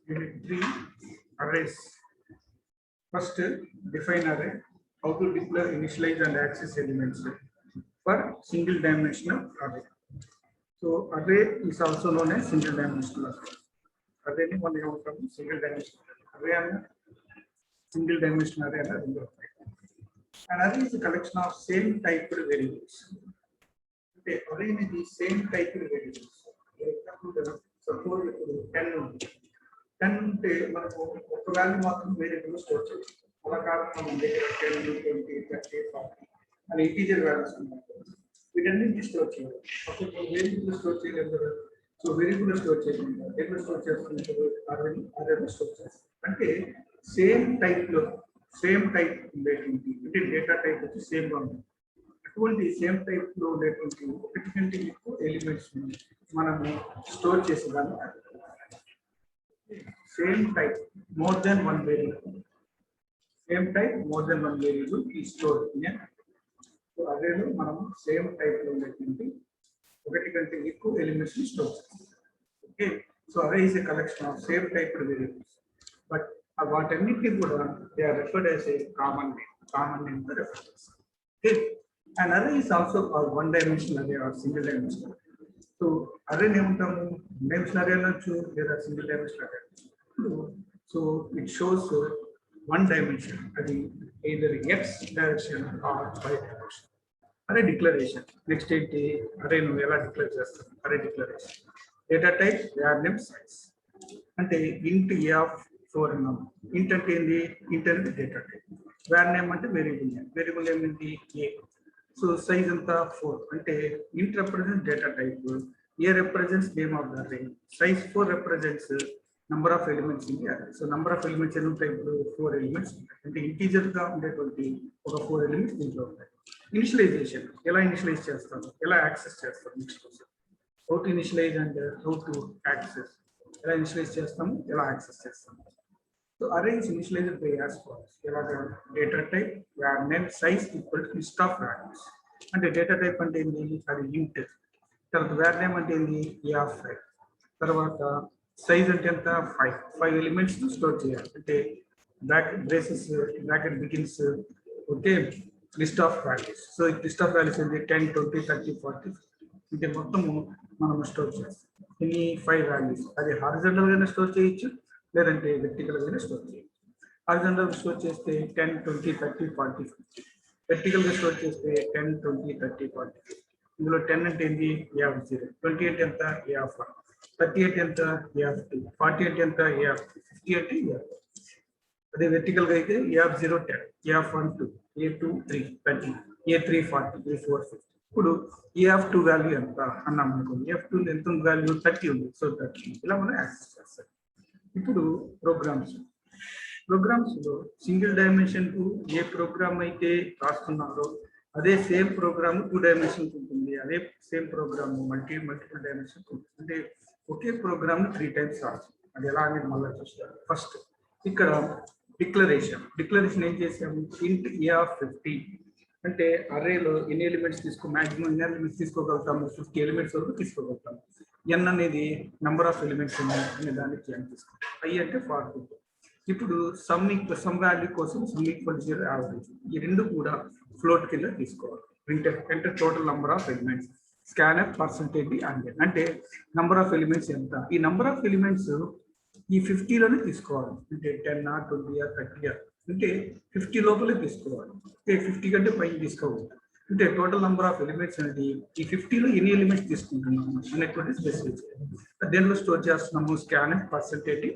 Unit 3 arrays. First, define array. How to declare, initialize, and access elements for single dimensional array. So, array is also known as single dimensional array. Array ni one from single dimensional array and single dimensional array and an array is a collection of same type variables. Okay, array is the same type variables. Suppose 10 10 ఉంటే మనకు ఒక value మాత్రం variable store చేయాలి. అలా కాకుండా మన దగ్గర 10, 20, 30, 40 అని ఇంటీజర్ వాల్యూస్ ఉన్నాయి. వీటన్నిటిని స్టోర్ చేయాలి. అప్పుడు వేరియబుల్ స్టోర్ చేయలేము కదా. సో వేరియబుల్ స్టోర్ చేయకుండా ఎట్లా స్టోర్ చేస్తున్నారు? అరేలో స్టోర్ చేస్తారు. అంటే సేమ్ టైప్ ఉండేటువంటి అంటే డేటా టైప్ వచ్చి సేమ్ గా ఉంటుంది. అటువంటి సేమ్ టైప్ లో ఉండేటువంటి ఒకటి కంటే ఎక్కువ ఎలిమెంట్స్ మనము స్టోర్ చేసేదాన్ని same type more than one variable. Same type more than one variable is stored in an so array lo manam same type lo undetundi ఒకటి కంటే ఎక్కువ ఎలిమెంట్స్ ని స్టోర్ చేస్తాం. Okay, so array is a collection of same type variables, but వాటన్నిటిని కూడా they are referred as a common name గా refer చేస్తాం. Okay, an array is also called one dimensional array or single dimensional array. So array ఏమంటాము? dimensional array అనొచ్చు లేదా single dimensional array. So it shows one dimension, either x direction or y direction. Array declaration. Next array nu ela declare chestam. Array declaration. Data type, var name, size. Ante int a of 4 annam. Int ante endi? Int ante data type. Var name ante variable name. Variable name enti a. So size anta 4. Ante int represents data type. A represents name of the array. Size 4 represents number of elements in the array. So number of elements in type 4 elements. And the integer ga undetvanti oka 4 elements దీంట్లో ఉంటాయి. Initialization ఎలా initialise చేస్తాం, ఎలా access చేస్తాం next question. How to initialize and how to access. ఎలా initialise చేస్తాము, ఎలా access చేస్తాము. So array is initialized by as follows. ఎలాగా data type var name size equal to list of values. అంటే data type అంటే ఏంటి? అది int. తర్వాత var name అంటే ఏంటి? a of 5. తర్వాత సైజ్ అంటే ఎంత? 5 ఎలిమెంట్స్ స్టోర్ చేయాలి. అంటే bracket begins okay list of values. So list of values అంటే 10, 20, 30, 40 అంటే మొత్తము మనం స్టోర్ చేస్తాం. ఎన్ని 5 వాల్యూస్. అది హారిజాంటల్ గానే స్టోర్ చేయొచ్చు, లేదంటే వెర్టికల్ గానే స్టోర్ చేయొచ్చు. హారిజాంటల్ స్టోర్ చేస్తే 10, 20, 30, 40, 50. వెర్టికల్ గా స్టోర్ చేస్తే 10, 20, 30, 40. ఇందులో 10 అంటే ఏంటి? a of 0. 20 అంటే ఎంత? a of 1. 38 ఎంత? a of 2. 48 ఎంత? a of 3. 50 అంటే a of 4. అదే వెర్టికల్ గా అయితే a of 0 10, a of 1 2, a 2 3 30, a 3 40, a 4 50. ఇప్పుడు a of 2 వాల్యూ ఎంత అన్నాం అనుకోండి. a of 2 ఎంత వాల్యూ? 30 ఉంది. సో 30 ఇలా మనం యాక్సెస్ చేస్తాం. ఇప్పుడు ప్రోగ్రామ్స్ లో సింగిల్ డైమెన్షన్ కు ఏ ప్రోగ్రామ్ అయితే రాస్తున్నారో అదే సేమ్ ప్రోగ్రామ్ 2 డైమెన్షన్ ఉంటుంది. అదే సేమ్ ప్రోగ్రామ్ మల్టిపుల్ డైమెన్షన్ ఉంటుంది. అంటే ఒకే ప్రోగ్రామ్ 3 టైమ్స్ రావచ్చు. అది ఎలా అనేది మళ్ళీ చూస్తారు. ఫస్ట్ ఇక్కడ డిక్లరేషన్ ఏం చేసాము? ఇంట్ a of 50 అంటే అరేలో ఎన్ని ఎలిమెంట్స్ మాక్సిమం ఎన్ని ఎలిమెంట్స్ తీసుకోగలుగుతాము? 50 ఎలిమెంట్స్ వరకు తీసుకోగలుగుతాము. n అనేది నంబర్ ఆఫ్ ఎలిమెంట్స్ ఉన్నాయి అనే దానికి n తీసుకుంటాం. i అంటే 40. ఇప్పుడు సమ్ వాల్యూ కోసం సమ్ ఈక్వల్ 0 యావరేజ్ ఈ రెండు కూడా ఫ్లోట్ కింద తీసుకోవాలి. అంటే total number of elements scanf percentage అంటే నంబర్ ఆఫ్ ఎలిమెంట్స్ ఎంత. ఈ నంబర్ ఆఫ్ ఎలిమెంట్స్ ఈ 50లోనే తీసుకోవాలి. అంటే 10, 20, 30 అంటే 50 లోపలే తీసుకోవాలి. అంటే 50 కంటే పైన తీసుకోవాలి. అంటే టోటల్ నంబర్ ఆఫ్ ఎలిమెంట్స్ అనేది ఈ 50లో ఎన్ని ఎలిమెంట్స్ తీసుకుంటున్నాము అనేటువంటి స్పెసిఫై చేయాలి. దేనిలో స్టోర్ చేస్తున్నాము? స్కాన్ఎఫ్ పర్సెంటేజ్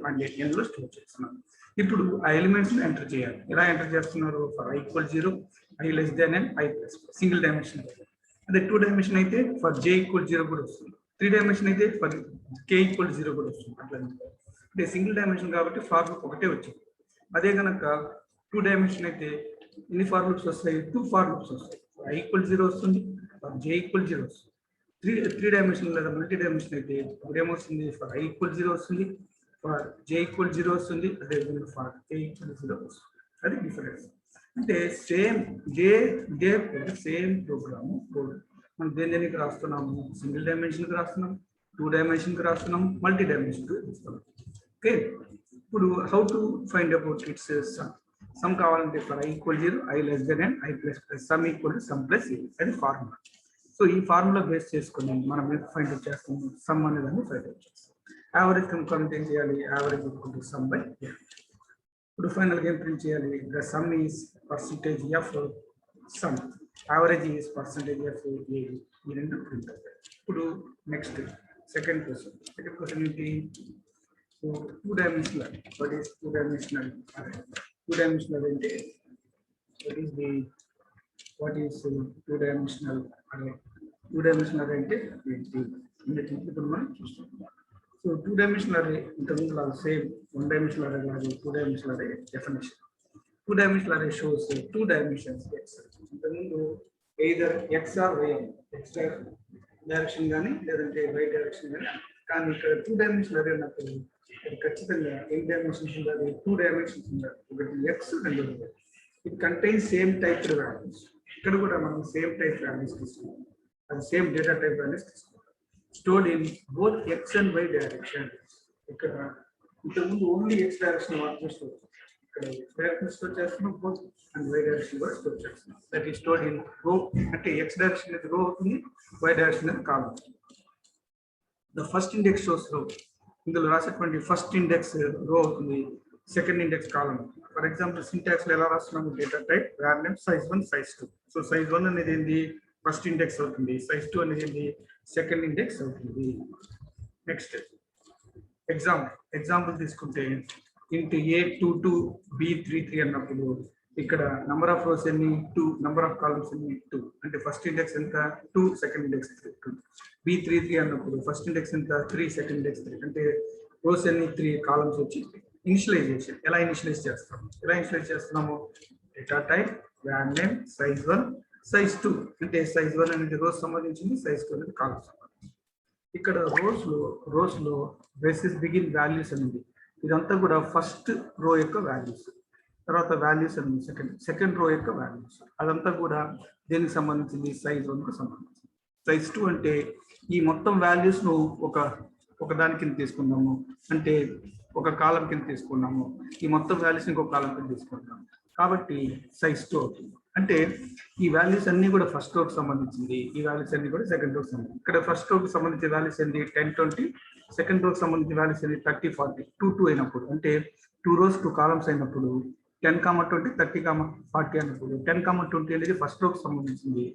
లో స్టోర్ చేస్తున్నాము. ఇప్పుడు ఆ ఎలిమెంట్స్ ఎంటర్ చేయాలి. ఎలా ఎంటర్ చేస్తున్నారు? For i equal 0, i less than n, i plus single dimension. అదే 2 డైమెన్షన్ అయితే ఫర్ j equal 0 కూడా వస్తుంది. 3 డైమెన్షన్ అయితే ఫర్ k equal 0 కూడా వస్తుంది. అట్లా అంటే సింగిల్ డైమెన్షన్ కాబట్టి ఫార్ లూప్ ఒకటే వచ్చింది. అదే కనుక 2 డైమెన్షన్ అయితే ఎన్ని ఫార్ లూప్స్ వస్తాయి? 2 ఫార్ లూప్స్ వస్తాయి. i equal 0 వస్తుంది, ఫర్ j equal 0 వస్తుంది. 3 డైమెన్షన్ లేదా మల్టీ డైమెన్షన్ అయితే ఇప్పుడేమొస్తుంది? ఫర్ i equal 0 వస్తుంది, ఫర్ j equal 0 వస్తుంది, అదే విధంగా ఫర్ k equal 0 వస్తుంది. అది డిఫరెన్స్. అంటే సేమ్ ప్రోగ్రామ్ కోడ్ మనం దేనికి రాస్తున్నాము? సింగిల్ డైమెన్షన్ కి రాస్తున్నాం, 2 డైమెన్షన్ కి రాస్తున్నాం, మల్టీ డైమెన్షన్ కి రాస్తున్నాం. ఓకే, ఇప్పుడు how to find about its sum కావాలంటే for i equal 0, i less than n, i plus plus sum equal to sum plus a అది ఫార్ములా. సో ఈ ఫార్ములా బేస్ చేసుకుని మనం ఫైండ్ అవుట్ చేస్తాము, sum అనేదాన్ని ఫైండ్ అవుట్ చేస్తాం. Average కనుక్కోవాలంటే ఏం చేయాలి, average equal to sum by a. ఇప్పుడు ఫైనల్ గా ఏం ప్రింట్ చేయాలి, the sum is percentage of sum, average is percentage of ఏ, ఈ రెండు ప్రింట్ అవుతాయి. ఇప్పుడు నెక్స్ట్ సెకండ్ క్వశ్చన్ ఏంటి, two dimensional, what is two dimensional అరే, టూ డైమెన్షనల్ అంటే what is the what is two dimensional array, two dimensional array అంటే ఏంటి అనేది ఇప్పుడు మనం చూస్తున్నాం. సో టూ డైమెన్షనల్ అరే ఇంతకుముందు లాగా సేమ్ వన్ డైమెన్షనల్ అరే లాగా two dimensional array definition, two dimensional array shows two dimensions x. ఇంతకుముందు either x or y, x direction కానీ లేదంటే y డైరెక్షన్ కానీ ఇక్కడ టూ డైమెన్షనల్ అరే ఉన్నప్పుడు అది ఖచ్చితంగా ఎన్ని డైమెన్షన్స్ ఉండాలి, టూ డైమెన్షన్స్ ఉండాలి, ఒకటి x రెండు y. It contains same type values. ఇక్కడ కూడా మనం సేమ్ టైప్ వాల్యూస్ తీసుకుంటాం, అది సేమ్ డేటా టైప్ వాల్యూస్ తీసుకుంటాం, stored in both x and y direction. ఇక్కడ ఇంతకుముందు ఓన్లీ x డైరెక్షన్ మాత్రమే స్టోర్, ఇక్కడ x డైరెక్షన్ స్టోర్ చేస్తున్నాం, బోత్ అండ్ y డైరెక్షన్ కూడా స్టోర్ చేస్తున్నాం. That is stored in row, అంటే x డైరెక్షన్ అనేది రో అవుతుంది, y డైరెక్షన్ అనేది కాలం. ద ఫస్ట్ ఇండెక్స్ షోస్ రో, ఇందులో రాసేటువంటి ఫస్ట్ ఇండెక్స్ రో అవుతుంది, second index column. For example syntax లో ఎలా రాస్తున్నాము, data type var name size 1 size 2. So size 1 అనేది ఏంటి, ఫస్ట్ ఇండెక్స్ అవుతుంది, size 2 అనేది ఏంటి, సెకండ్ ఇండెక్స్ అవుతుంది. నెక్స్ట్ ఎగ్జాంపుల్ తీసుకుంటే ఇంటూ a22 b33 అన్నప్పుడు ఇక్కడ నంబర్ ఆఫ్ రోస్ ఎన్ని 2, నంబర్ ఆఫ్ కాలమ్స్ ఎన్ని 2, అంటే ఫస్ట్ ఇండెక్స్ ఎంత 2, సెకండ్ ఇండెక్స్ 2. b33 అన్నప్పుడు ఫస్ట్ ఇండెక్స్ ఎంత 3, సెకండ్ ఇండెక్స్ 3, అంటే రోస్ ఎన్ని 3, కాలమ్స్ వచ్చి. ఇనిషియలైజేషన్ ఎలా ఇనిషియలైజ్ చేస్తున్నాము, data type var name size 1 size 2, అంటే size 1 అనేది రోస్ సంబంధించింది, size 2 అనేది కాలమ్ సంబంధించింది. ఇక్కడ రోస్ లో బేసిస్ బిగిన్ వాల్యూస్ అనేది ఇదంతా కూడా ఫస్ట్ రో యొక్క వాల్యూస్, తర్వాత వాల్యూస్ అనేది సెకండ్ రో యొక్క వాల్యూస్, అదంతా కూడా దేనికి సంబంధించింది, size 1 కు సంబంధించింది. size 2 అంటే ఈ మొత్తం వాల్యూస్ ను ఒక దాని కింద తీసుకున్నాము, అంటే ఒక కాలం కింద తీసుకున్నాము, ఈ మొత్తం వాల్యూస్ ఇంకొక కాలం కింద తీసుకుంటాము, కాబట్టి size 2 అవుతుంది. అంటే ఈ వాల్యూస్ అన్ని కూడా ఫస్ట్ రోకి సంబంధించింది, ఈ వాల్యూస్ అన్ని కూడా సెకండ్ రోకి సంబంధించింది. ఇక్కడ ఫస్ట్ రోకి సంబంధించిన వాల్యూస్ ఏంటి 10, 20, సెకండ్ రోకి సంబంధించిన వాల్యూస్ ఏంటి 30, 40, 2, 2 అయినప్పుడు, అంటే 2 rows 2 columns అయినప్పుడు 10, 20, 30, 40 అన్నప్పుడు 10, 20 అనేది ఫస్ట్ రోకి సంబంధించింది,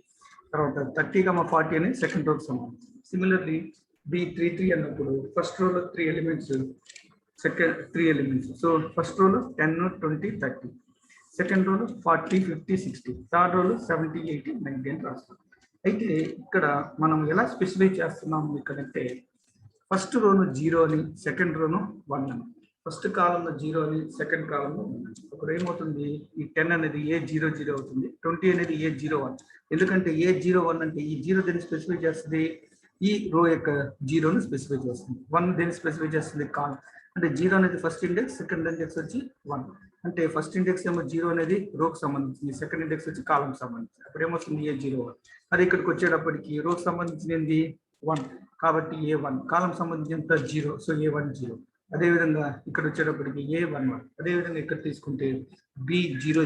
తర్వాత 30, 40 అనేది సెకండ్ రోకి సంబంధించింది. సిమిలర్లీ B33 అన్నప్పుడు ఫస్ట్ రోలో 3 elements, second 3 elements. So first రోలో 10, 20, 30, సెకండ్ రోలో 40, 50, 60, థర్డ్ రోలో 70, 80, 90 అని రాస్తాం. అయితే ఇక్కడ మనం ఎలా స్పెసిఫై చేస్తున్నాము ఇక్కడంటే, ఫస్ట్ రోను 0 అని, సెకండ్ రోను 1 అని, ఫస్ట్ కాలంలో 0 అని, సెకండ్ కాలంలో 1 అని. అప్పుడు ఏమవుతుంది, ఈ 10 అనేది A00 అవుతుంది, 20 అనేది A01. ఎందుకంటే A01 అంటే ఈ 0 దీన్ని స్పెసిఫై చేస్తుంది, ఈ రో యొక్క 0ను స్పెసిఫై చేస్తుంది, 1 దీన్ని స్పెసిఫై చేస్తుంది కాలం. అంటే 0 అనేది ఫస్ట్ ఇండెక్స్, సెకండ్ ఇండెక్స్ వచ్చి 1. అంటే ఫస్ట్ ఇండెక్స్ ఏమో 0 అనేది రోకి సంబంధించింది, సెకండ్ ఇండెక్స్ వచ్చి కాలం సంబంధించింది. అప్పుడు ఏమొస్తుంది A01. అది ఇక్కడికి వచ్చేటప్పటికి రోకి సంబంధించింది 1, కాబట్టి A1, కాలం సంబంధించిన 0, సో A1 0. అదేవిధంగా ఇక్కడ వచ్చేటప్పటికి A11, అదేవిధంగా ఇక్కడ తీసుకుంటే B00,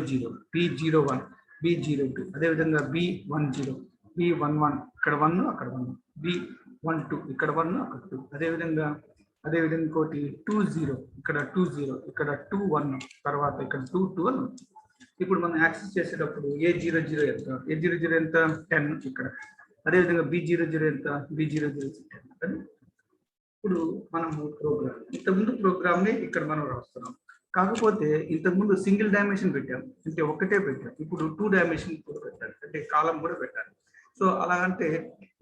B01, B02, అదేవిధంగా B10, B11, ఇక్కడ 1, అక్కడ 1, B12, ఇక్కడ 1, అక్కడ 2, అదేవిధంగా ఇంకోటి 20, ఇక్కడ 20, ఇక్కడ 21, తర్వాత ఇక్కడ 22 అని. ఇప్పుడు మనం యాక్సెస్ చేసేటప్పుడు A00 ఎంత, A00 ఎంత 10 ఇక్కడ, అదేవిధంగా B00 ఎంత, B00 10. ఇప్పుడు మనము ప్రోగ్రామ్, ఇంతకుముందు ప్రోగ్రామ్ ని ఇక్కడ మనం రాస్తున్నాం, కాకపోతే ఇంతకుముందు సింగిల్ డైమెన్షన్ పెట్టాం, అంటే ఒకటే పెట్టాం, ఇప్పుడు 2 డైమెన్షన్ కూడా పెట్టాలి, అంటే కాలం కూడా పెట్టాలి. సో అలాగంటే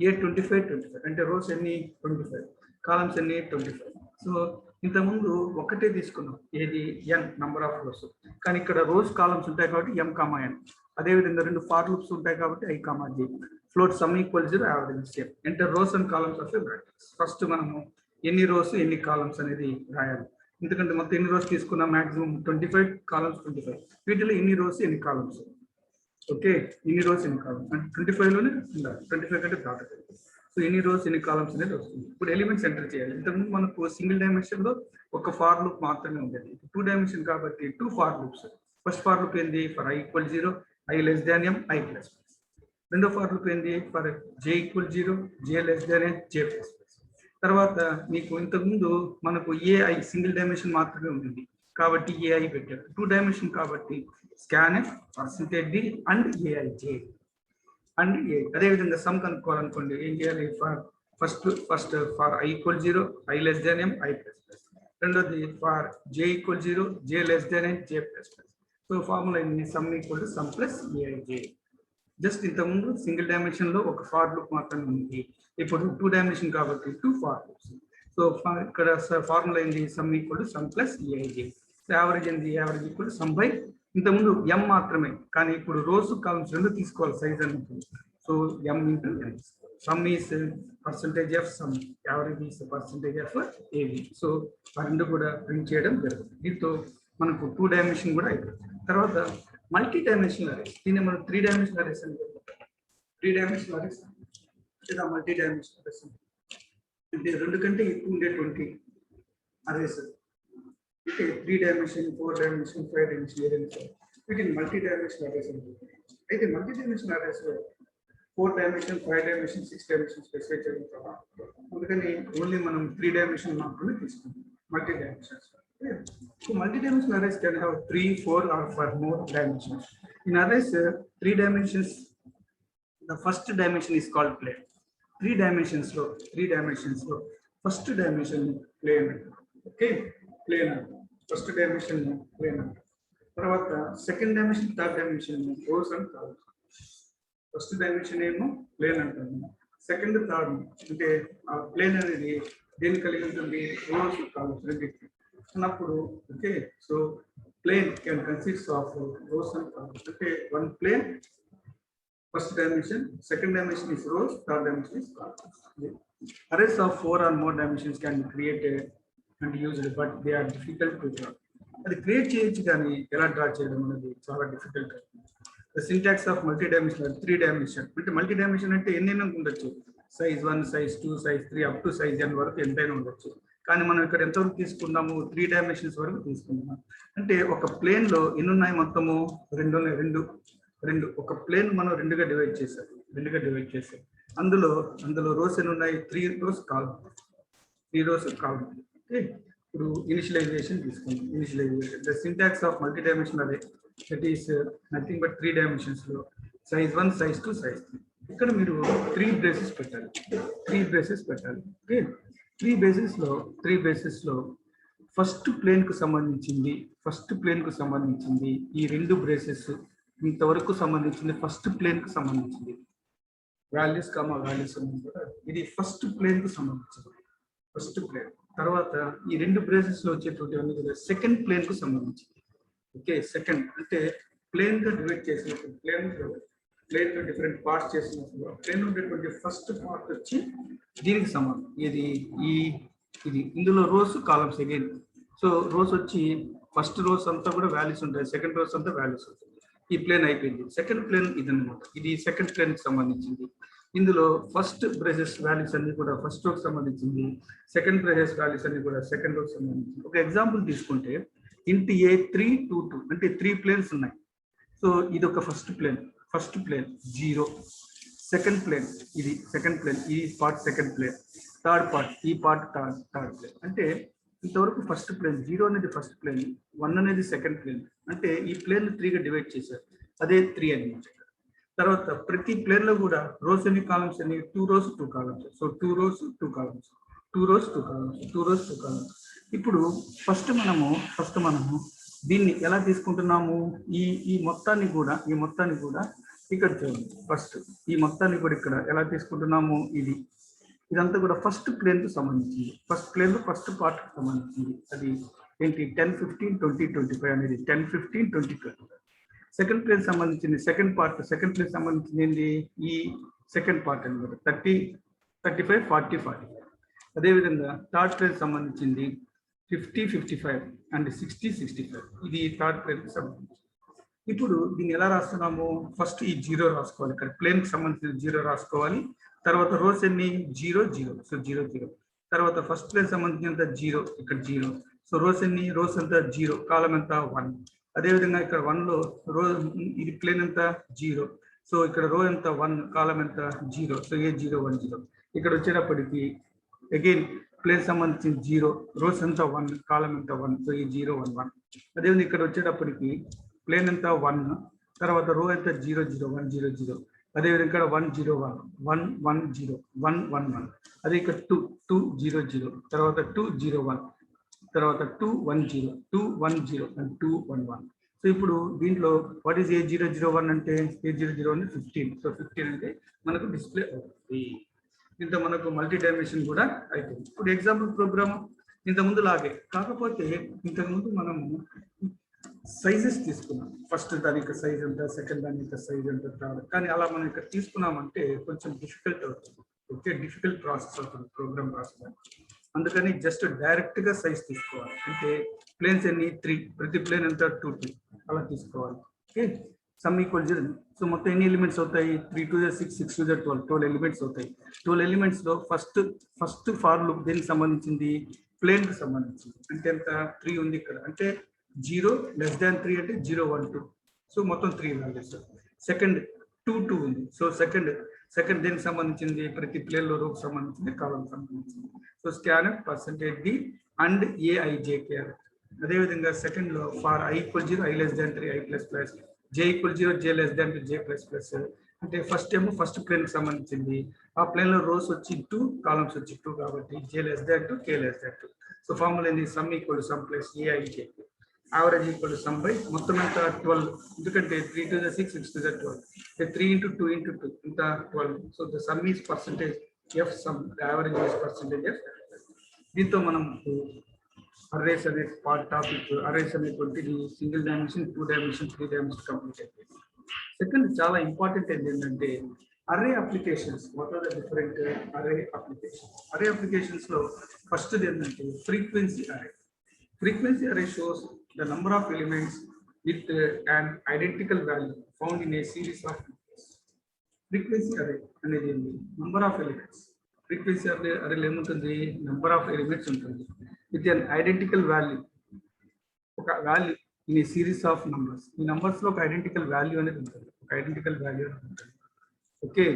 A25, 25, అంటే రోస్ ఎన్ని 25, కాలమ్స్ ఎన్ని 25. సో ఇంతకుముందు ఒకటే తీసుకున్నాం, ఏది n నంబర్ ఆఫ్ రోస్, కానీ ఇక్కడ రోస్ కాలమ్స్ ఉంటాయి కాబట్టి m, n. అదేవిధంగా 2 ఫార్ లూప్స్ ఉంటాయి కాబట్టి I, J. Float sum equal 0, average same. Enter rose and columns of a matrix. First మనము ఎన్ని రోస్ ఎన్ని కాలమ్స్ అనేది రాయాలి, ఎందుకంటే మొత్తం ఎన్ని రోస్ తీసుకున్నా మాక్సిమం 25, కాలమ్స్ 25, వీటిలో ఎన్ని రోస్ ఎన్ని కాలమ్స్. ఓకే, ఇన్ని రోస్ ఎన్ని కాలమ్స్ అంటే 25లోనే ఉండాలి, 25 కంటే దాటలేదు. సో ఎన్ని రోస్ ఎన్ని కాలమ్స్ అనేది వస్తుంది. ఇప్పుడు ఎలిమెంట్స్ ఎంటర్ చేయాలి. ఇంతకుముందు మనకు సింగిల్ డైమెన్షన్ లో ఒక ఫార్ లూప్ మాత్రమే ఉండేది. 2 డైమెన్షన్ కాబట్టి 2 for loops. First for loop ఏంది? For i = 0, i less than m, i plus plus. రెండో ఫార్ లూప్ ఏంది? For j = 0, j less than n, j plus plus. తర్వాత మీకు ఇంతకుముందు మనకు ai సింగిల్ డైమెన్షన్ మాత్రమే ఉంటుంది కాబట్టి ai పెట్టారు. 2 డైమెన్షన్ కాబట్టి scanf, %d and aij and a. అదేవిధంగా సమ్ కనుక్కోవాలనుకోండి ఏం చేయాలి? First for i = 0, i less than m, i plus plus. రెండోది for j = 0, j less than n, j plus plus. So formula ఏంటి? Sum = sum plus aij. Just ఇంతకుముందు single dimension లో ఒక for loop మాత్రమే ఉంది. ఇప్పుడు 2 డైమెన్షన్ కాబట్టి 2 for loops. So ఇక్కడ ఫార్ములా ఏంటి? Sum = sum plus aij. Average ఏంటి? యావరేజ్ = సమ్ బై ఇంతకుముందు m మాత్రమే, కానీ ఇప్పుడు రోస్ కాలమ్స్ రెండు తీసుకోవాలి సైజ్ అనేది. So m × n. Some is percentage of sum, average is percentage of av. So ఆ రెండు కూడా ప్రింట్ చేయడం జరుగుతుంది. దీంతో మనకు 2 డైమెన్షన్ కూడా అయిపోతుంది. తర్వాత మల్టీ డైమెన్షనల్ అరేస్. దీన్ని మనం 3 డైమెన్షనల్ అరేస్ అని చెప్తాం. 3 డైమెన్షనల్ అరేస్ లేదా మల్టీ డైమెన్షనల్ అరేస్ అంటే 2 కంటే ఎక్కువ ఉండేటువంటి అరేస్. అంటే 3 డైమెన్షన్, 4 డైమెన్షన్, 5 డైమెన్షన్ ఏదైనా వీటిని మల్టీ డైమెన్షనల్ అరేస్ అంటారు. అయితే మల్టీ డైమెన్షనల్ అరేస్ లో 4 డైమెన్షన్, 5 డైమెన్షన్, 6 డైమెన్షన్ స్పెసిఫై చేయగలుగుతాం. అందుకని ఓన్లీ మనం 3 డైమెన్షన్ మాత్రమే తీసుకుంటాం multi dimensions. So multi-dimensional arrays can have 3, 4 or for more dimensions. In arrays, 3 dimensions, the first dimension is called plane. 3 dimensions low, first dimension plane. Okay, plane. First dimension plane. Tarvata second dimension, third dimension rows and columns. First dimension ఏమో plane అంటాము. Second third అంటే ఆ plane అనేది దేని కలిగి ఉంటుంది? Rose columns రెండింటికి అన్నప్పుడు. Okay, so plane can consist of rows and columns. అంటే one plane, first dimension, second dimension is rows, third dimension is columns. Arrays of 4 or more dimensions can be created and used, but they are difficult to draw. అది create చేయొచ్చు కానీ ఎలా draw చేయడం అనేది చాలా difficult. The syntax of multi dimensional 3 dimension అంటే multi dimension అంటే ఎన్నైనా ఉండొచ్చు. Size 1, size 2, size 3 up to size n వరకు ఎంతైనా ఉండొచ్చు. కానీ మనం ఇక్కడ ఎంతవరకు తీసుకున్నాము? 3 డైమెన్షన్స్ వరకు తీసుకున్నాము. అంటే ఒక ప్లేన్ లో ఎన్ని ఉన్నాయి? మొత్తము 2 ఉన్నాయి. రెండు ఒక ప్లేన్ మనం రెండుగా డివైడ్ చేసాం. అందులో రోస్ ఎన్ని ఉన్నాయి? 3 రోస్ కాలమ్. ఓకే, ఇప్పుడు ఇనిషియలైజేషన్ తీసుకుంటాం. Initialization the syntax of multi dimensional array that is nothing but 3 dimensions లో సైజ్ 1, సైజ్ 2, సైజ్ 3. ఇక్కడ మీరు 3 బ్రేసెస్ పెట్టాలి. ఓకే, 3 బేసిస్ లో ఫస్ట్ ప్లేన్ కు సంబంధించింది ఈ 2 బ్రేసెస్ ఇంతవరకు సంబంధించింది ఫస్ట్ ప్లేన్ కు సంబంధించింది. వాల్యూస్ ఇది ఫస్ట్ ప్లేన్ కు సంబంధించింది. ఫస్ట్ ప్లేన్ తర్వాత ఈ 2 బ్రేసెస్ లో వచ్చేటువంటి సెకండ్ ప్లేన్ కు సంబంధించింది. ఓకే, సెకండ్ అంటే ప్లేన్ గా డివైడ్ చేసినప్పుడు ప్లేన్ లో డిఫరెంట్ పార్ట్స్ చేసినప్పుడు ప్లేన్ ఉండేటువంటి ఫస్ట్ పార్ట్ వచ్చి దీనికి సమానం. ఇది ఇందులో rows columns again. So rows వచ్చి ఫస్ట్ రోస్ అంతా కూడా వాల్యూస్ ఉంటాయి, సెకండ్ రోస్ అంతా వాల్యూస్ ఉంటాయి. ఈ ప్లేన్ అయిపోయింది. సెకండ్ ప్లేన్ ఇదన్నమాట. ఇది సెకండ్ ప్లేన్ కి సంబంధించింది. ఇందులో ఫస్ట్ బ్రేసెస్ వాల్యూస్ అన్ని కూడా ఫస్ట్ రోకి సంబంధించింది, సెకండ్ బ్రేసెస్ వాల్యూస్ అన్ని కూడా సెకండ్ రోకి సంబంధించింది. ఒక ఎగ్జాంపుల్ తీసుకుంటే ఇంటి ఏ 3, 2, 2 అంటే 3 ప్లేన్స్ ఉన్నాయి. సో ఇది ఒక ఫస్ట్ ప్లేన్ 0, సెకండ్ ప్లేన్ ఇది సెకండ్ ప్లేన్, ఈ part second plane, third part ఈ పార్ట్ థర్డ్ ప్లేన్. అంటే ఇంతవరకు ఫస్ట్ ప్లేన్ 0 అనేది ఫస్ట్ ప్లేన్, 1 అనేది సెకండ్ ప్లేన్. అంటే ఈ ప్లేన్ 3 గా డివైడ్ చేశారు, అదే 3 అన్నమాట. తర్వాత ప్రతి ప్లేన్ లో కూడా రోస్ ఎన్ని కాలమ్స్ అని 2 rows 2 columns. So 2 rows 2 columns, 2 rows 2 columns, 2 rows 2 columns. ఇప్పుడు ఫస్ట్ మనము దీన్ని ఎలా తీసుకుంటున్నాము? ఈ మొత్తాన్ని కూడా ఇక్కడ చూడండి. ఫస్ట్ ఈ మొత్తాన్ని కూడా ఇక్కడ ఎలా తీసుకుంటున్నాము? ఇదంతా కూడా ఫస్ట్ ప్లేన్ కు సంబంధించింది. ఫస్ట్ ప్లేన్ లో ఫస్ట్ పార్ట్ కు సంబంధించింది. అది ఏంటి? 10, 15, 20, 25 అనేది 10, 15, 20, 25. సెకండ్ ప్లేన్ సంబంధించింది సెకండ్ ప్లేన్ సంబంధించింది ఏంటి? ఈ సెకండ్ పార్ట్ అనమాట 30, 35, 40, 45. అదేవిధంగా థర్డ్ ప్లేన్ సంబంధించింది 50, 55 అండ్ 60, 65. ఇది థర్డ్ ప్లేన్ కి సంబంధించింది. ఇప్పుడు దీన్ని ఎలా రాస్తున్నాము? ఫస్ట్ ఈ 0 రాసుకోవాలి. ఇక్కడ ప్లేన్ కి సంబంధించిన 0 రాసుకోవాలి. తర్వాత రోస్ ఎన్ని 0 0, సో 0 0. తర్వాత ఫస్ట్ ప్లేస్ సంబంధించినంత 0, ఇక్కడ 0. సో రోస్ ఎన్ని, రోస్ అంతా 0, కాలం ఎంత 1. అదేవిధంగా ఇక్కడ 1 లో రో ఇది ప్లేన్ ఎంత 0, సో ఇక్కడ రో ఎంత 1, కాలం ఎంత 0, సో ఏ 0 1 0. ఇక్కడ వచ్చేటప్పటికి అగైన్ ప్లేన్ సంబంధించిన 0, రోస్ ఎంత 1, కాలం ఎంత 1, సో ఈ 0 1 1. అదేవిధంగా ఇక్కడ వచ్చేటప్పటికి ప్లేన్ ఎంత 1, తర్వాత రో ఎంత 0 0 1 0 0. అదేవిధంగా ఇక్కడ 1 0 1 1 1 0 1 1 1. అదే ఇక్కడ 2 2 0 0, తర్వాత 2 0 1, తర్వాత 2 1 0 2 1 0 అండ్ 2 1 1. సో ఇప్పుడు దీంట్లో వాట్ ఈస్ A001 అంటే A001 15. సో 15 అంటే మనకు డిస్ప్లే అవుతుంది. దీంతో మనకు మల్టీ డైమెన్షన్ కూడా అవుతుంది. ఇప్పుడు ఎగ్జాంపుల్ ప్రోగ్రామ్ ఇంతకుముందు లాగే, కాకపోతే ఇంతకుముందు మనము సైజెస్ తీసుకున్నాం. ఫస్ట్ దాని యొక్క సైజ్ ఎంత, సెకండ్ దాని యొక్క సైజ్ ఎంత, థర్డ్. కానీ అలా మనం ఇక్కడ తీసుకున్నామంటే కొంచెం డిఫికల్ట్ అవుతుంది. ఓకే, డిఫికల్ట్ ప్రాసెస్ అవుతుంది ప్రోగ్రామ్ ప్రాసెస్. అందుకని జస్ట్ డైరెక్ట్ గా సైజ్ తీసుకోవాలి. అంటే ప్లేన్స్ ఎన్ని 3, ప్రతి ప్లేన్ ఎంత 2 2 అలా తీసుకోవాలి. Okay, sum equal 0. సో మొత్తం ఎన్ని ఎలిమెంట్స్ అవుతాయి, 3 2 6 6 2 12 12 ఎలిమెంట్స్ అవుతాయి. 12 ఎలిమెంట్స్ లో ఫస్ట్ ఫార్ లూప్ దేనికి సంబంధించింది, ప్లేన్ కి సంబంధించింది. అంటే ఎంత 3 ఉంది ఇక్కడ, అంటే 0 లెస్ దాన్ 3 అంటే 0 1 2. సో మొత్తం 3 వాల్యూస్. సెకండ్ 2 2 ఉంది, సో సెకండ్ దేనికి సంబంధించింది, ప్రతి ప్లేన్ లో రోకి సంబంధించింది, కాలం సంబంధించింది. So scanner percentage d and AIJKR. అదేవిధంగా సెకండ్ లో for I equal 0 I less than 3 I plus plus, J equal 0 J less than 2 J plus plus. అంటే ఫస్ట్ ఏమో ఫస్ట్ ప్లేన్ కి సంబంధించింది, ఆ ప్లేన్ లో రోస్ వచ్చి 2, కాలమ్స్ వచ్చి 2 కాబట్టి J less than 2 K less than 2. So formula ఏంది, sum equal sum plus AIJK, average equal sum by మొత్తం ఎంత 12. ఎందుకంటే 3 2 6 6 2 12, 3 into 2 into 2 ఇంత 12. So the sum is percentage F, sum average is percentage F. దీంతో మనం arrays అనే part topic, arrays అనేటువంటిది single dimension, 2 dimension, 3 dimension complete అయిపోయింది. Second చాలా ఇంపార్టెంట్ ఏంటంటే array applications. What are the different array applications? Array applications లో first ఏంటంటే frequency array. Frequency array shows the number of elements with an identical value found in a series of numbers. Frequency array అనేది number of elements. Frequency array లో ఏముంటుంది, number of elements ఉంటుంది with an identical value. ఒక value in a series of numbers. ఈ numbers లో ఒక identical value అనేది ఉంటుంది, ఒక ఐడెంటికల్ వాల్యూ అనేది ఉంటుంది. Okay,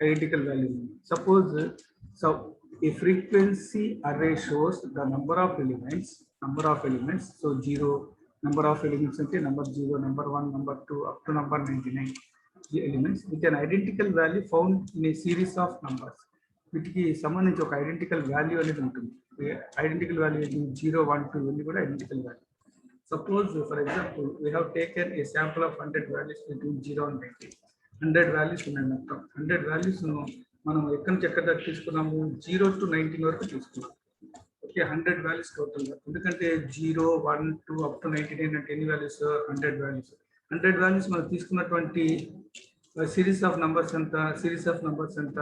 identical value. Suppose a frequency array shows the number of elements. So 0 number of elements అంటే number 0, number 1, number 2 up to number 99 elements with an identical value found in a series of numbers. వీటికి సంబంధించి ఒక identical value అనేది ఉంటుంది. Identical value 0 1 2 ఇవన్నీ కూడా identical value. Suppose for example we have taken a sample of 100 values between 0 and 90. 100 values ఉన్నాయి మొత్తం. 100 values మనం ఎక్కడి నుంచి ఎక్కడ దాకా తీసుకున్నాము, 0 to 19 వరకు తీసుకున్నాం. ఓకే, 100 వాల్యూస్ టోటల్ గా. ఎందుకంటే 0 1 2 అప్ టు 99 అంటే ఎన్ని వాల్యూస్, 100 వాల్యూస్. 100 వాల్యూస్ మనం తీసుకున్నటువంటి సిరీస్ ఆఫ్ నంబర్స్ ఎంత,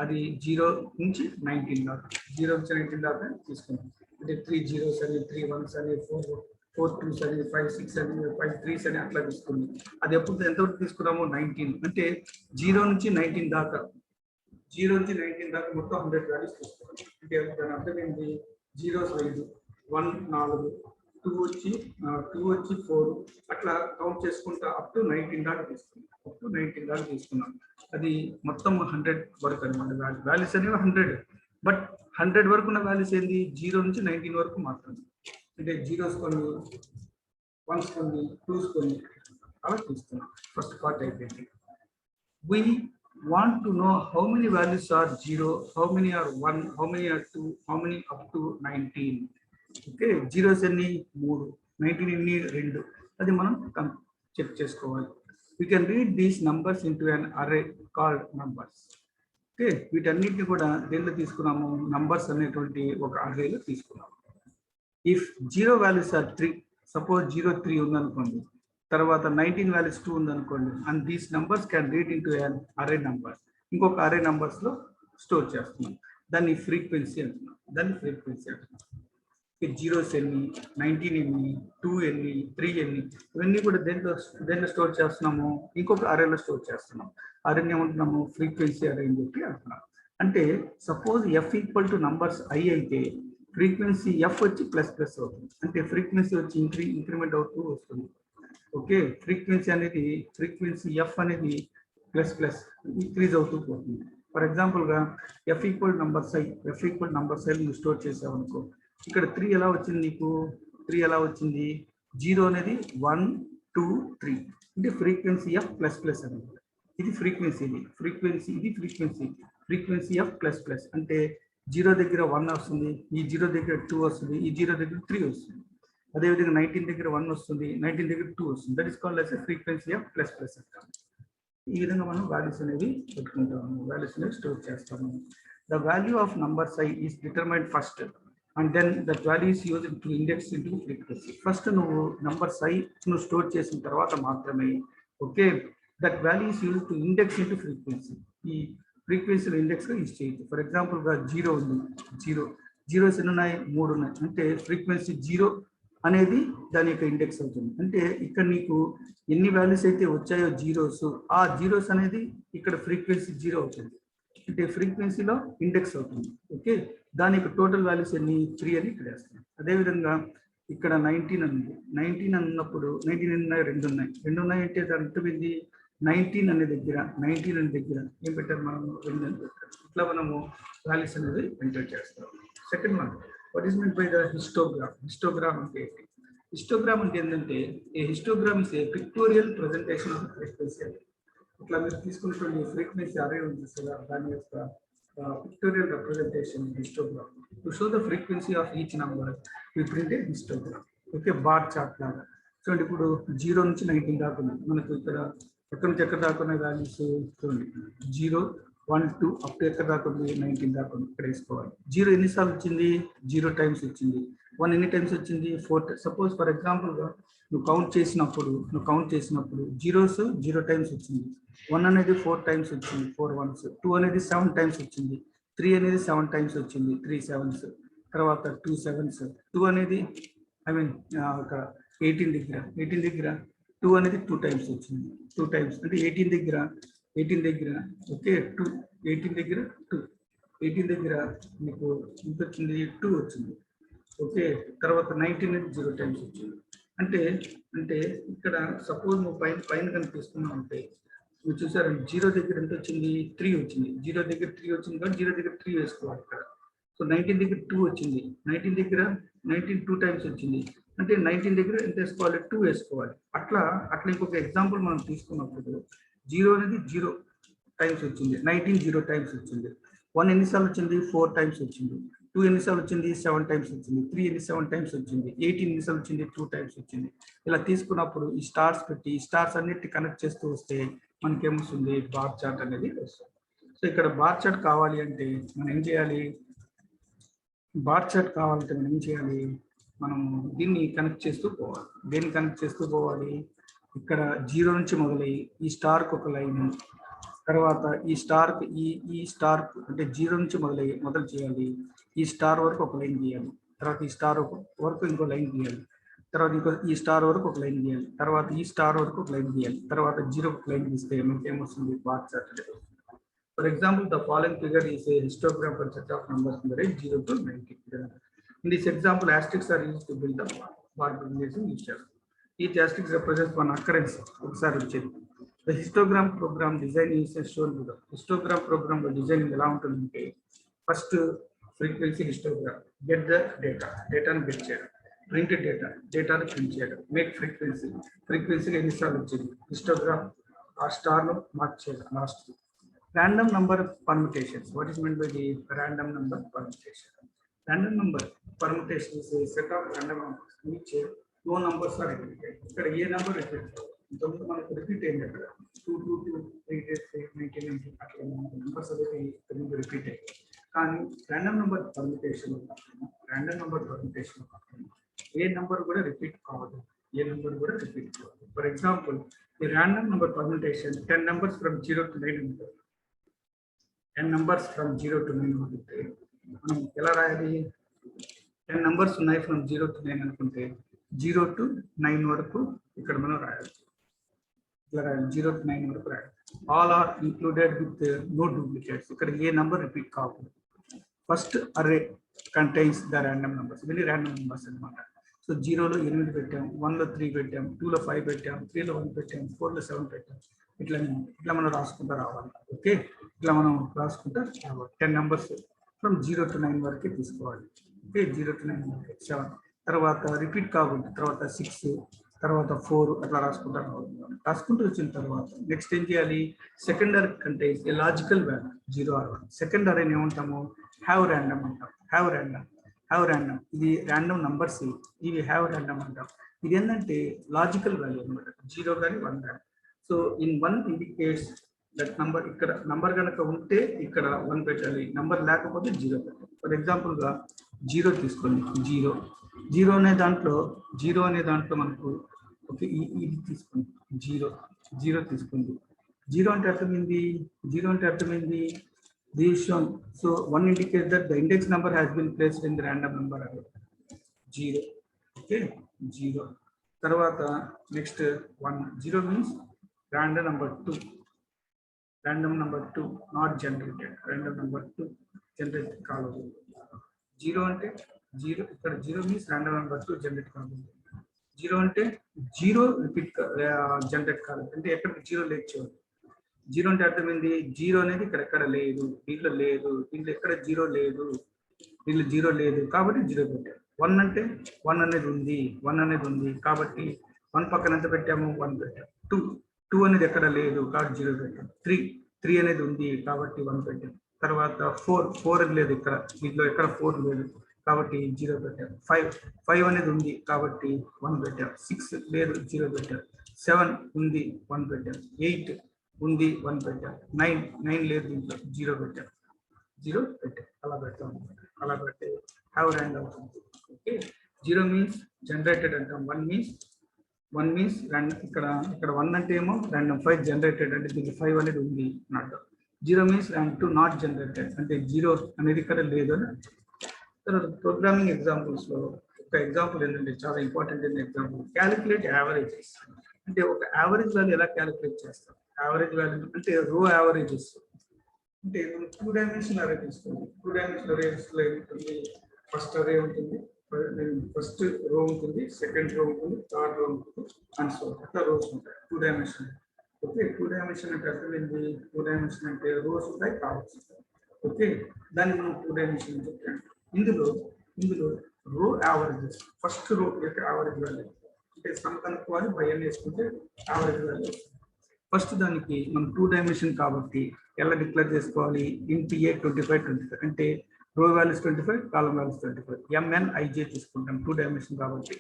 అది 0 నుంచి 19 దాకా, 0 నుంచి 19 దాకా తీసుకున్నాం. అంటే 3 zeros అని, 3 1s అని, 4 2s అని, 5 6 అని, 5 3s అని అట్లా తీసుకున్నాం. అది ఎప్పుడు ఎంతవరకు తీసుకున్నాము, 19. అంటే 0 నుంచి 19 దాకా, 0 నుంచి 19 దాకా మొత్తం 100 వాల్యూస్ తీసుకున్నాం. అంటే దాని అర్థం ఏంటి, 0s 5, 1 4, 2 వచ్చి 4 అట్లా కౌంట్ చేసుకుంటా అప్ టు 19 దాకా తీసుకున్నాం. అది మొత్తం 100 వరకు అనమాట. వాల్యూస్ అనేవి 100, బట్ 100 వరకు ఉన్న వాల్యూస్ ఏంది, 0 నుంచి 19 వరకు మాత్రమే. అంటే 0s కొన్ని, 1s కొన్ని, 2s కొన్ని అలా తీసుకున్నాం. ఫస్ట్ పార్ట్ అయిపోయింది. We want to know how many values are 0, how many are 1, how many are 2, how many up to 19. Okay, zeros ఎన్ని 3, 19 ఎన్ని 2. అది మనం చెక్ చేసుకోవాలి. We can read these numbers into an array called numbers. Okay, వీటన్నిటిని కూడా దేంట్లో తీసుకున్నాము, numbers అనేటువంటి ఒక అర్రేలో తీసుకున్నాము. If 0 values are 3, suppose 0 3 ఉందనుకోండి, తర్వాత 19 వాల్యూస్ 2 ఉందనుకోండి, and these numbers can read in to an అరే నంబర్. ఇంకొక అరే నంబర్స్ లో స్టోర్ చేస్తున్నాం. దాన్ని ఫ్రీక్వెన్సీ అంటున్నాం. జీరోస్ ఎన్ని, 19 ఎన్ని, 2 ఎన్ని, 3 ఎన్ని, ఇవన్నీ కూడా దేంట్లో స్టోర్ చేస్తున్నాము, ఇంకొక అరేలో స్టోర్ చేస్తున్నాం. అరేని ఏమంటున్నాము, ఫ్రీక్వెన్సీ అరే అని చెప్పి అంటున్నాం. అంటే suppose F equal two numbers I అయితే ఫ్రీక్వెన్సీ ఎఫ్ వచ్చి ప్లస్ ప్లస్ అవుతుంది. అంటే ఫ్రీక్వెన్సీ వచ్చి ఇంక్రిమెంట్ అవుతూ వస్తుంది. ఓకే, ఫ్రీక్వెన్సీ ఎఫ్ అనేది ప్లస్ ప్లస్ ఇంక్రీజ్ అవుతూ పోతుంది. ఫర్ ఎగ్జాంపుల్గా ఎఫ్ ఈక్వల్ నంబర్స్ ఐ నువ్వు స్టోర్ చేసావు అనుకో, ఇక్కడ 3 ఎలా వచ్చింది నీకు, 3 ఎలా వచ్చింది, 0 అనేది 1 2 3 అంటే ఫ్రీక్వెన్సీ ఎఫ్ ప్లస్ ప్లస్ అనేది. ఇది ఫ్రీక్వెన్సీ ఎఫ్ ప్లస్ ప్లస్ అంటే 0 దగ్గర 1 వస్తుంది, ఈ 0 దగ్గర 2 వస్తుంది, ఈ 0 దగ్గర 3 వస్తుంది. అదేవిధంగా 19 దగ్గర 1 వస్తుంది, 19 దగ్గర 2 వస్తుంది. That is called as frequency of plus plus అంటాం. ఈ విధంగా మనం వాల్యూస్ అనేవి పెట్టుకుంటాము, వాల్యూస్ అనేవి స్టోర్ చేస్తాము. The value of number psi is determined first and then that value is used to index into frequency. First నువ్వు నంబర్ సై నువ్వు స్టోర్ చేసిన తర్వాత మాత్రమే okay that value is used to index into frequency. ఈ ఫ్రీక్వెన్సీలో ఇండెక్స్గా use చేయొచ్చు. For ఎగ్జాంపుల్గా 0 ఉంది, జీరోస్ ఎన్ని ఉన్నాయి, 3 ఉన్నాయి. అంటే ఫ్రీక్వెన్సీ 0 అనేది దాని యొక్క ఇండెక్స్ అవుతుంది. అంటే ఇక్కడ నీకు ఎన్ని వాల్యూస్ అయితే వచ్చాయో జీరోస్, ఆ జీరోస్ అనేది ఇక్కడ ఫ్రీక్వెన్సీ 0 అవుతుంది. అంటే ఫ్రీక్వెన్సీలో ఇండెక్స్ అవుతుంది. ఓకే, దాని యొక్క టోటల్ వాల్యూస్ ఎన్ని, 3 అని ఇక్కడ వేస్తాం. అదేవిధంగా ఇక్కడ 19 ఉంది, 19 అన్నప్పుడు 19 ఉన్నాయి, 2 ఉన్నాయి అంటే దాని అర్థమైంది 19 అనే దగ్గర ఏం పెట్టారు మనం, 2 అని పెట్టారు. ఇట్లా మనము వాల్యూస్ అనేది ఎంటర్ చేస్తాం. Second one, what is mean by the histogram. Histogram అంటే ఏంటి? హిస్టోగ్రామ్ అంటే ఏంటంటే a histogram is a pictorial presentation of frequency. ఇట్లా మీరు తీసుకున్నటువంటి ఫ్రీక్వెన్సీ అరే ఉంది కదా, దాని యొక్క pictorial representation histogram. To show the frequency of each number we print a histogram. Okay, bar chart లాగా. చూడండి, ఇప్పుడు 0 నుంచి 19 దాకా ఉంది మనకు. ఇక్కడ ఎక్కడి నుంచి ఎక్కడ దాకా ఉన్నాయి వాల్యూస్ చూడండి, 0 1 2 అప్ టు ఎక్కడ దాకా ఉంది, 19 దాకా ఉంది. ఇక్కడ వేసుకోవాలి. 0 ఎన్నిసార్లు వచ్చింది, 0 టైమ్స్ వచ్చింది. 1 ఎన్ని టైమ్స్ వచ్చింది, 4. సపోజ్ ఫర్ ఎగ్జాంపుల్గా నువ్వు కౌంట్ చేసినప్పుడు జీరోస్ 0 టైమ్స్ వచ్చింది, 1 అనేది 4 టైమ్స్ వచ్చింది, 4 1s, 2 అనేది 7 టైమ్స్ వచ్చింది, 3 అనేది 7 టైమ్స్ వచ్చింది, 3 7s, తర్వాత 2 7s, 2 అనేది అక్కడ 18 దగ్గర 2 అనేది 2 టైమ్స్ వచ్చింది, 2 టైమ్స్ అంటే 18 దగ్గర ఓకే 2, 18 దగ్గర 2, 18 దగ్గర మీకు ఎంత వచ్చింది, 2 వచ్చింది. ఓకే, తర్వాత 19 అనేది 0 టైమ్స్ వచ్చింది. అంటే ఇక్కడ సపోజ్ నువ్వు పైన కనిపిస్తున్నావు అంటే నువ్వు చూసారు, 0 దగ్గర ఎంత వచ్చింది, 3 వచ్చింది. 0 దగ్గర 3 వచ్చింది కాబట్టి 0 దగ్గర 3 వేసుకోవాలి ఇక్కడ. సో 19 దగ్గర 2 వచ్చింది, 19 దగ్గర 2 టైమ్స్ వచ్చింది. అంటే 19 దగ్గర ఎంత వేసుకోవాలి, 2 వేసుకోవాలి. అట్లా ఇంకొక ఎగ్జాంపుల్ మనం తీసుకున్నప్పుడు 0 అనేది 0 టైమ్స్ వచ్చింది, 19 0 టైమ్స్ వచ్చింది. 1 ఎన్నిసార్లు వచ్చింది, 4 టైమ్స్ వచ్చింది. 2 ఎన్నిసార్లు వచ్చింది, 7 టైమ్స్ వచ్చింది. 3 ఎన్ని 7 టైమ్స్ వచ్చింది. 18 ఎన్నిసార్లు వచ్చింది, 2 టైమ్స్ వచ్చింది. ఇలా తీసుకున్నప్పుడు ఈ స్టార్స్ పెట్టి ఈ స్టార్స్ అన్నిటి కనెక్ట్ చేస్తూ వస్తే మనకేమొస్తుంది, బార్ చార్ట్ అనేది వస్తుంది. సో ఇక్కడ బార్ చార్ట్ కావాలి అంటే మనం ఏం చేయాలి, మనం దీన్ని కనెక్ట్ చేస్తూ పోవాలి. దేన్ని కనెక్ట్ చేస్తూ పోవాలి, ఇక్కడ 0 నుంచి మొదలై ఈ స్టార్కి ఒక లైన్, తర్వాత ఈ స్టార్ అంటే 0 నుంచి మొదలు చేయాలి, ఈ స్టార్ వరకు ఒక లైన్ గీయాలి, తర్వాత ఈ స్టార్ వరకు ఇంకో లైన్ గీయాలి, తర్వాత ఈ స్టార్ వరకు ఒక లైన్ గీయాలి, తర్వాత ఈ స్టార్ వరకు ఒక లైన్ గీయాలి, తర్వాత 0 ఒక లైన్ గీస్తే మనకి ఏమొస్తుంది, bar chart. For example, the following figure is a histogram for set of numbers in the range 0 to 90. In this example, asterisks are used to build the bar combination each. Each asterisk represents one occurrence. The histogram program design is shown below. Histogram program design ఎలా ఉంటుందంటే, first frequency histogram, get the డేటాను get చేయడం, print డేటాను print చేయడం, make ఫ్రీక్వెన్సీగా ఎన్నిసార్లు వచ్చింది, histogram ఆ స్టార్ను mark చేయడం. Last random number permutations. What is meant by the random number permutation? Random number permutation is a set of random numbers in which no numbers are repeated. ఇక్కడ ఏ number repeat కాదు, ఇంతకుముందు మనకు repeat అయింది అక్కడ 2 2 2 3 8 8 19 అట్లా numbers అనేది repeat అయ్యాయి. కానీ random number permutation ఏ నెంబర్ కూడా రిపీట్ కావదు. ఫర్ ఎగ్జాంపుల్, ఈ random number permutation 10 numbers from 0 to 9 ఉంటుంది. 10 numbers from 0 to 9 ఉంటుంది. మనం ఎలా రాయాలి, 10 numbers ఉన్నాయి ఫ్రమ్ 0 to 9 అనుకుంటే 0 to 9 వరకు ఇక్కడ మనం రాయాలి. ఇలా రాయాలి 0 to 9 వరకు రాయాలి. All are included with no duplicates. ఇక్కడ ఏ నంబర్ రిపీట్ కాకూడదు. First array contains the random numbers. ఇవన్నీ ర్యాండమ్ నంబర్స్ అనమాట. సో 0లో 8 పెట్టాం, 1లో 3 పెట్టాం, 2లో 5 పెట్టాం, 3లో 1 పెట్టాం, 4లో 7 పెట్టాం. ఇట్లా మనం రాసుకుంటూ రావాలి. ఓకే, ఇట్లా మనం రాసుకుంటూ రావాలి. 10 numbers ఫ్రమ్ 0 to 9 వరకే తీసుకోవాలి. ఓకే, 0 to 9 వరకే 7, తర్వాత రిపీట్ కాకూడదు, తర్వాత 6, తర్వాత 4 అట్లా రాసుకుంటూ రావాలి. రాసుకుంటూ వచ్చిన తర్వాత నెక్స్ట్ ఏం చేయాలి? Second array contains a logical value 0 or 1. Second అరేని ఏమంటాము? హ్యావ్ ర్యాండమ్ అంటాం. హ్యావ్ ర్యాండమ్ ఇది ర్యాండమ్ నంబర్స్, ఇవి హ్యావ్ ర్యాండమ్ అంటాం. ఇది ఏంటంటే లాజికల్ వాల్యూ అనమాట, 0 కానీ 1 కానీ. So in 1 indicates that number. ఇక్కడ నంబర్ కనుక ఉంటే ఇక్కడ 1 పెట్టాలి, నంబర్ లేకపోతే 0 పెట్టాలి. ఫర్ ఎగ్జాంపుల్ గా 0 తీసుకోండి. 0 అనే దాంట్లో మనకు ఓకే ఇది తీసుకోండి. 0 తీసుకోండి. 0 అంటే అర్థమైంది this one. So 1 indicates that the index number has been placed in the random number array. 0. Okay, 0. తర్వాత next 1. 0 means random number 2. Random number 2 not generated. Random number 2 generated కాలేదు. 0 అంటే 0, ఇక్కడ 0 means random number 2 జనరేట్ కాలేదు. 0 అంటే 0 repeat generate కాలేదు, అంటే ఎక్కడ 0 లేదు. చూడండి, 0 అంటే అర్థమైంది 0 అనేది ఇక్కడ లేదు, దీంట్లో లేదు, దీంట్లో ఎక్కడ 0 లేదు, దీంట్లో 0 లేదు కాబట్టి 0 పెట్టాము. 1 అంటే 1 అనేది ఉంది కాబట్టి 1 పక్కన ఎంత పెట్టాము? 1 పెట్టాము. 2 అనేది ఎక్కడ లేదు కాబట్టి 0 పెట్టాము. 3 అనేది ఉంది కాబట్టి 1 పెట్టాము. తర్వాత 4 లేదు, ఇక్కడ దీంట్లో ఎక్కడ 4 లేదు కాబట్టి 0 పెట్టాము. 5 అనేది ఉంది కాబట్టి 1 పెట్టాము. 6 లేదు, 0 పెట్టాము. 7 ఉంది, 1 పెట్టాము. 8 ఉంది, 1 పెట్టాం. 9 లేదు, దీంట్లో 0 పెట్టాం. అలా పెడతాం. అలా పెడితే హ్యావ్ ర్యాండ్ అవుతుంది. ఓకే, 0 మీన్స్ జనరేటెడ్ అంటాం. 1 మీన్స్ ఇక్కడ 1 అంటే ఏమో ర్యాండమ్. 5 జనరేటెడ్ అంటే దీనికి 5 అనేది ఉంది అన్నట్టు. 0 మీన్స్ ర్యాండ్ 2 నాట్ జనరేటెడ్ అంటే 0 అనేది ఇక్కడ లేదు అని. తర్వాత ప్రోగ్రామింగ్ ఎగ్జాంపుల్స్ లో ఒక ఎగ్జాంపుల్ ఏంటంటే చాలా ఇంపార్టెంట్ అయిన ఎగ్జాంపుల్, క్యాలిక్యులేట్ యావరేజెస్. అంటే ఒక యావరేజ్ వాల్యూ ఎలా క్యాలిక్యులేట్ చేస్తాం? యావరేజ్ వాల్యూ అంటే రో యావరేజెస్. అంటే మనం 2 డైమెన్షనల్ అరే తీసుకోండి. 2 డైమెన్షనల్ అరేస్లో ఏముంటుంది? ఫస్ట్ అరే ఉంటుంది, ఫస్ట్ రో ఉంటుంది, సెకండ్ రో ఉంటుంది, థర్డ్ రో ఉంటుంది, అండ్ సో అట్లా రోస్ ఉంటాయి 2 డైమెన్షన్. ఓకే, 2 డైమెన్షన్ అంటే అర్థమైంది. 2 డైమెన్షన్ అంటే రోస్ ఉంటాయి, కాలమ్స్ ఉంటాయి. ఓకే, దాన్ని మనం 2 డైమెన్షన్ అని చెప్తాం. ఇందులో రో యావరేజెస్, ఫస్ట్ రో యొక్క యావరేజ్ వాల్యూ అంటే సమ్ కనుక్కోవాలి, బై అని వేసుకుంటే యావరేజ్ వాల్యూ. ఫస్ట్ దానికి మనం 2 డైమెన్షన్ కాబట్టి ఎలా డిక్లేర్ చేసుకోవాలి? ఇంట్ ఏ 25 అంటే రో వాల్యూస్ 25, కాలం వాల్యూస్ 25. MNIJ తీసుకుంటాం 2 డైమెన్షన్ కాబట్టి.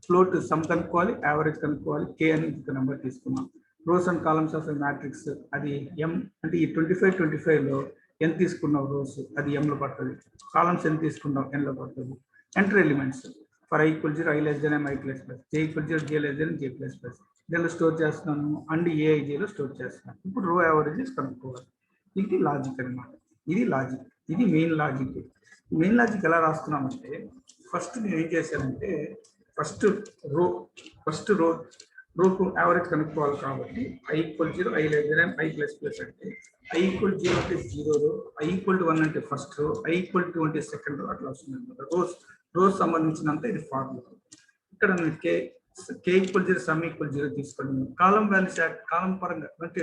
ఫ్లోట్ సమ్ కనుక్కోవాలి, యావరేజ్ కనుక్కోవాలి, K అని ఒక నెంబర్ తీసుకున్నాం. Rose and columns of matrix అది M అంటే ఈ 25లో ఎంత తీసుకున్నాం రోస్ అది M లో పడుతుంది, కాలమ్స్ ఎంత తీసుకున్నాం N లో పడుతుంది. Enter elements for I = 0, I m, I++, J = 0, J < J++. దీనిలో స్టోర్ చేస్తున్నాను అండ్ ఏఐజేలో స్టోర్ చేస్తున్నాను. ఇప్పుడు రో యావరేజెస్ కనుక్కోవాలి. ఇది లాజిక్ అనమాట. ఇది మెయిన్ లాజిక్ ఎలా రాస్తున్నామంటే ఫస్ట్ నేను ఏం చేశానంటే ఫస్ట్ రోకు యావరేజ్ కనుక్కోవాలి కాబట్టి I = 0, I < I++ అంటే I = 0 అంటే 0 రో, I = 1 అంటే ఫస్ట్ రో, I = 2 అంటే సెకండ్ రో, అట్లా వస్తుంది అనమాట. రోస్ సంబంధించినంత ఇది ఫార్ములా. ఇక్కడ K = 0, సమ్ = 0 తీసుకోండి. కాలం వాల్యూస్ కాలం పరంగా అంటే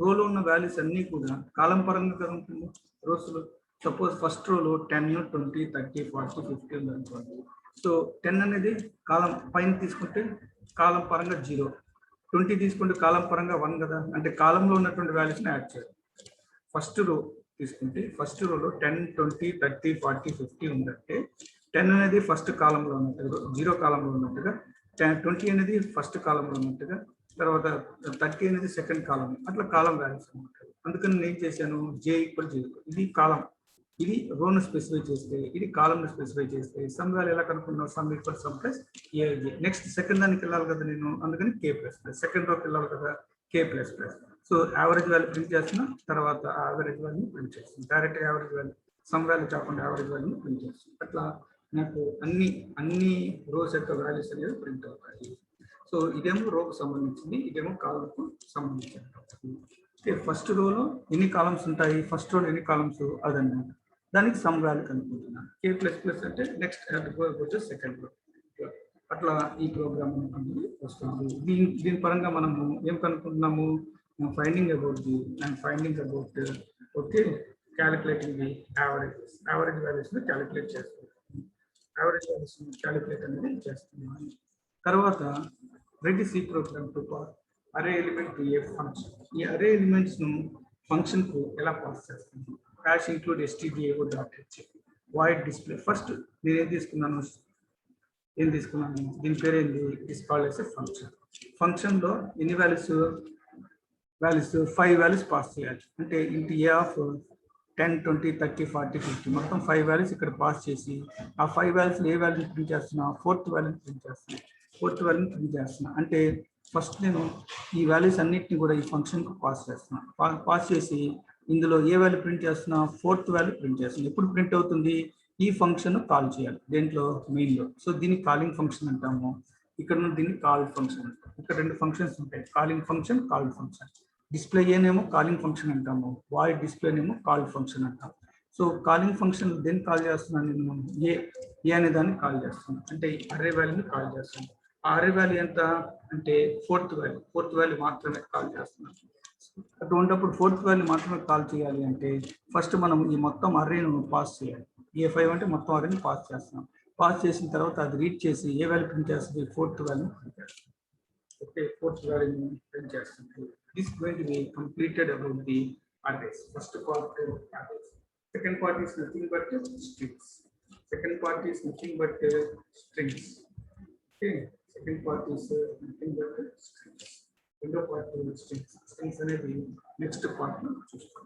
రోలో ఉన్న వాల్యూస్ అన్ని కూడా కాలం పరంగా కదా ఉంటుంది. రోస్లో సపోజ్ ఫస్ట్ రోలో 10, 20, 30, 40, 50 ఉంది అనుకోండి. సో 10 అనేది కాలం పైన తీసుకుంటే కాలం పరంగా 0, 20 తీసుకుంటే కాలం పరంగా 1 కదా, అంటే కాలంలో ఉన్నటువంటి వాల్యూస్ని యాడ్ చేయాలి. ఫస్ట్ రో తీసుకుంటే ఫస్ట్ రోలో 10, 20, 30, 40, 50 ఉందంటే 10 అనేది ఫస్ట్ కాలంలో ఉన్నట్టుగా, 0 కాలంలో ఉన్నట్టుగా, 20 అనేది ఫస్ట్ కాలంలో ఉన్నట్టుగా, తర్వాత 30 అనేది సెకండ్ కాలం, అట్లా కాలం వాల్యూస్ అనమాట. అందుకని నేను చేశాను J = 0. ఇది కాలం, ఇది రోను స్పెసిఫై చేస్తే, ఇది కాలంను స్పెసిఫై చేస్తే సమ్ వాల్యూ ఎలా కనుక్కున్నాం? Sum = sum plus A I J. Next second దానికి వెళ్ళాలి కదా నేను, అందుకని K++. సెకండ్ రోకి వెళ్ళాలి కదా K++. So average value print చేస్తున్నా, తర్వాత యావరేజ్ వాల్యూ ప్రింట్ చేస్తుంది. Direct average value, some value కాకుండా యావరేజ్ వాల్యూ ప్రింట్ చేస్తుంది. అట్లా నాకు అన్ని రోస్ యొక్క వాల్యూస్ అనేవి ప్రింట్ అవుతాయి. సో ఇదేమో రోకు సంబంధించింది, ఇదేమో కాలంకు సంబంధించింది. ఫస్ట్ రోలో ఎన్ని కాలమ్స్ ఉంటాయి, ఫస్ట్ రోలో ఎన్ని కాలమ్స్ అదన్నమాట. దానికి సమ్ వాల్యూ కనుక్కుంటున్నాను. K++ అంటే నెక్స్ట్ సెకండ్ రో. అట్లా ఈ ప్రోగ్రామ్ అనేది వస్తుంది. దీని పరంగా మనము ఏం కనుక్కుంటున్నాము, finding about okay calculating the average values calculate చేస్తాం. యావరేజ్ వాల్యూస్ క్యాలిక్యులేట్ అనేది చేస్తున్నాం. తర్వాత ready C program to pass array element to a function. ఈ అరే ఎలిమెంట్స్ ను ఫంక్షన్ కు ఎలా పాస్ చేస్తాము, hash include stdio.h void display. First నేను ఏం తీసుకున్నాను దీని పేరు ఏంది, is called as a function. Function లో ఎన్ని వాల్యూస్ 5 వాల్యూస్ పాస్ చేయాలి. అంటే ఇంటి ఏ ఆఫ్ 10, 20, 30, 40, 50 మొత్తం 5 వాల్యూస్ ఇక్కడ పాస్ చేసి ఆ 5 వాల్యూస్ ఏ వాల్యూ ప్రింట్ చేస్తున్నా, ఫోర్త్ వాల్యూని ప్రింట్ చేస్తున్నా. అంటే ఫస్ట్ నేను ఈ వాల్యూస్ అన్నిటిని కూడా ఈ ఫంక్షన్ కు పాస్ చేసి ఇందులో ఏ వాల్యూ ప్రింట్ చేస్తున్నా, ఫోర్త్ వాల్యూ ప్రింట్ చేస్తున్నా. ఎప్పుడు ప్రింట్ అవుతుంది, ఈ ఫంక్షన్ కాల్ చేయాలి దేంట్లో, మెయిన్ లో. సో దీన్ని కాలింగ్ ఫంక్షన్ అంటాము. ఇక్కడ దీన్ని కాల్డ్ ఫంక్షన్ అంటాము. ఇక్కడ రెండు ఫంక్షన్స్ ఉంటాయి, calling function, called function. Display ఏనేమో కాలింగ్ ఫంక్షన్ అంటాము, వాయిడ్ డిస్ప్లే నేమో కాల్డ్ ఫంక్షన్ అంటాము. సో కాలింగ్ ఫంక్షన్ దేన్ని కాల్ చేస్తున్నాను నేను, ఏ అనే దాన్ని కాల్ చేస్తున్నాను. అంటే అరే వాల్యూని కాల్ చేస్తాను. ఆ అరే వాల్యూ ఎంత అంటే ఫోర్త్ వాల్యూ మాత్రమే కాల్ చేస్తున్నాను. అటువంటిప్పుడు ఫోర్త్ వాల్యూ మాత్రమే కాల్ చేయాలి అంటే ఫస్ట్ మనం ఈ మొత్తం అర్రేను పాస్ చేయాలి. A5 అంటే మొత్తం అర్రేని పాస్ చేస్తున్నాం. పాస్ చేసిన తర్వాత అది రీడ్ చేసి ఏ వాల్యూ ప్రింట్ చేస్తుంది, ఫోర్త్ వాల్యూ ప్రింట్ చేస్తుంది. ఓకే, ఫోర్త్ వాల్యూ ప్రింట్ చేస్తుంది. This going to be completed about the arrays. First part arrays. Second part is nothing but strings. Okay, second part is nothing but strings. రెండో part strings అనేది next part లో చూస్తాం.